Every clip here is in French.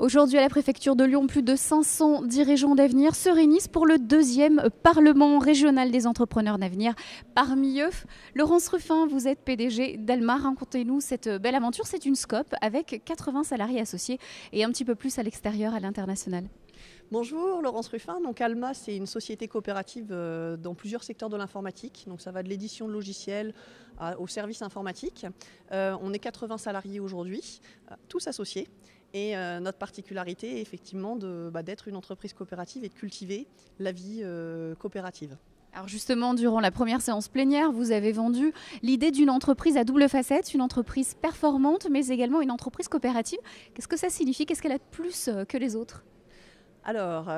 Aujourd'hui, à la préfecture de Lyon, plus de 500 dirigeants d'avenir se réunissent pour le deuxième Parlement régional des entrepreneurs d'avenir. Parmi eux, Laurence Ruffin, vous êtes PDG d'Alma. Racontez-nous cette belle aventure. C'est une SCOP avec 80 salariés associés et un petit peu plus à l'extérieur, à l'international. Bonjour, Laurence Ruffin. Donc Alma, c'est une société coopérative dans plusieurs secteurs de l'informatique. Donc ça va de l'édition de logiciels au service informatique. On est 80 salariés aujourd'hui, tous associés. Et notre particularité est effectivement d'être une entreprise coopérative et de cultiver la vie coopérative. Alors justement, durant la première séance plénière, vous avez vendu l'idée d'une entreprise à double facette, une entreprise performante, mais également une entreprise coopérative. Qu'est-ce que ça signifie? Qu'est-ce qu'elle a de plus que les autres? Alors,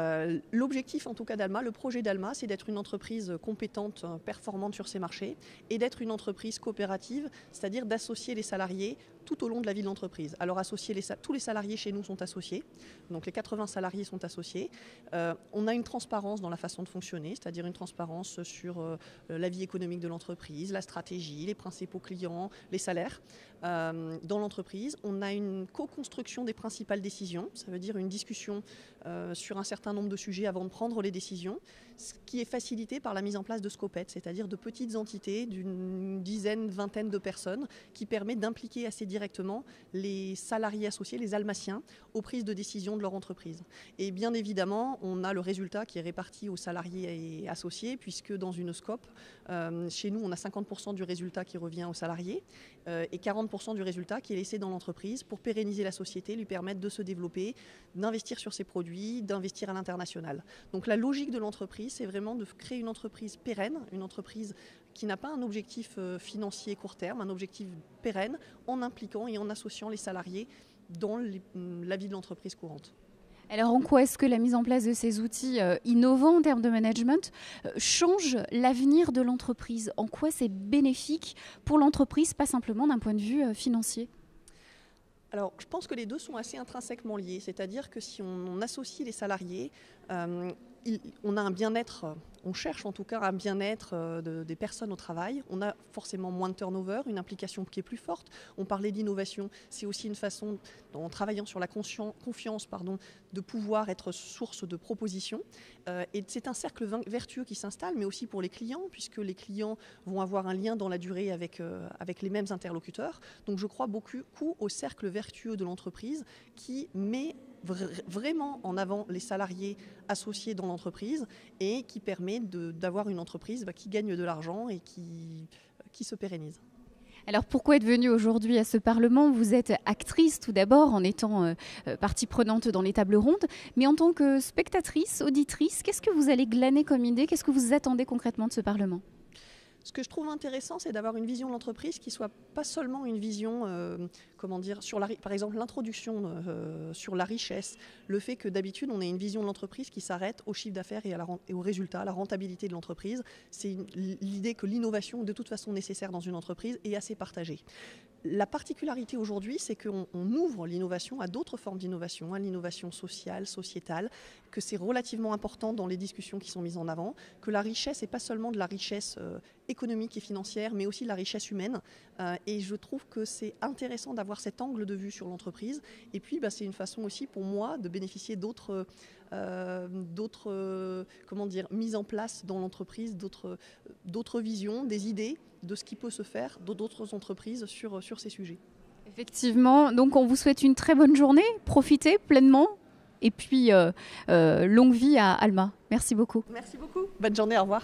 l'objectif en tout cas d'Alma, le projet d'Alma, c'est d'être une entreprise compétente, performante sur ses marchés et d'être une entreprise coopérative, c'est-à-dire d'associer les salariés tout au long de la vie de l'entreprise. Alors, tous les salariés chez nous sont associés, donc les 80 salariés sont associés. On a une transparence dans la façon de fonctionner, c'est-à-dire une transparence sur la vie économique de l'entreprise, la stratégie, les principaux clients, les salaires. Dans l'entreprise, on a une co-construction des principales décisions, ça veut dire une discussion sur un certain nombre de sujets avant de prendre les décisions, ce qui est facilité par la mise en place de scopettes, c'est-à-dire de petites entités d'une dizaine, vingtaine de personnes qui permet d'impliquer assez directement les salariés associés, les almaciens, aux prises de décision de leur entreprise. Et bien évidemment, on a le résultat qui est réparti aux salariés et associés, puisque dans une scope, chez nous, on a 50% du résultat qui revient aux salariés et 40% du résultat qui est laissé dans l'entreprise pour pérenniser la société, lui permettre de se développer, d'investir sur ses produits, d'investir à l'international. Donc la logique de l'entreprise, c'est vraiment de créer une entreprise pérenne, une entreprise qui n'a pas un objectif financier court terme, un objectif pérenne, en impliquant et en associant les salariés dans la vie de l'entreprise courante. Alors en quoi est-ce que la mise en place de ces outils innovants en termes de management change l'avenir de l'entreprise? En quoi c'est bénéfique pour l'entreprise, pas simplement d'un point de vue financier? Alors, je pense que les deux sont assez intrinsèquement liés, c'est-à-dire que si on associe les salariés, on a un bien-être, on cherche en tout cas un bien-être des personnes au travail. On a forcément moins de turnover, une implication qui est plus forte. On parlait d'innovation, c'est aussi une façon, en travaillant sur la confiance, de pouvoir être source de propositions. Et c'est un cercle vertueux qui s'installe, mais aussi pour les clients, puisque les clients vont avoir un lien dans la durée avec les mêmes interlocuteurs. Donc je crois beaucoup au cercle vertueux de l'entreprise qui met vraiment en avant les salariés associés dans l'entreprise et qui permet d'avoir une entreprise qui gagne de l'argent et qui se pérennise. Alors pourquoi être venue aujourd'hui à ce Parlement? Vous êtes actrice tout d'abord en étant partie prenante dans les tables rondes, mais en tant que spectatrice, auditrice, qu'est-ce que vous allez glaner comme idée? Qu'est-ce que vous attendez concrètement de ce Parlement? Ce que je trouve intéressant, c'est d'avoir une vision de l'entreprise qui ne soit pas seulement une vision, par exemple l'introduction sur la richesse, le fait que d'habitude on ait une vision de l'entreprise qui s'arrête au chiffre d'affaires et au résultat, à la rentabilité de l'entreprise. C'est l'idée que l'innovation est de toute façon nécessaire dans une entreprise et assez partagée. La particularité aujourd'hui, c'est qu'on ouvre l'innovation à d'autres formes d'innovation, à l'innovation sociale, sociétale, que c'est relativement important dans les discussions qui sont mises en avant, que la richesse n'est pas seulement de la richesse économique et financière, mais aussi de la richesse humaine. Et je trouve que c'est intéressant d'avoir cet angle de vue sur l'entreprise. Et puis, c'est une façon aussi pour moi de bénéficier d'autres mises en place dans l'entreprise, d'autres visions, des idées de ce qui peut se faire dans d'autres entreprises sur ces sujets. Effectivement, donc on vous souhaite une très bonne journée, profitez pleinement et puis longue vie à Alma. Merci beaucoup. Merci beaucoup. Bonne journée, au revoir.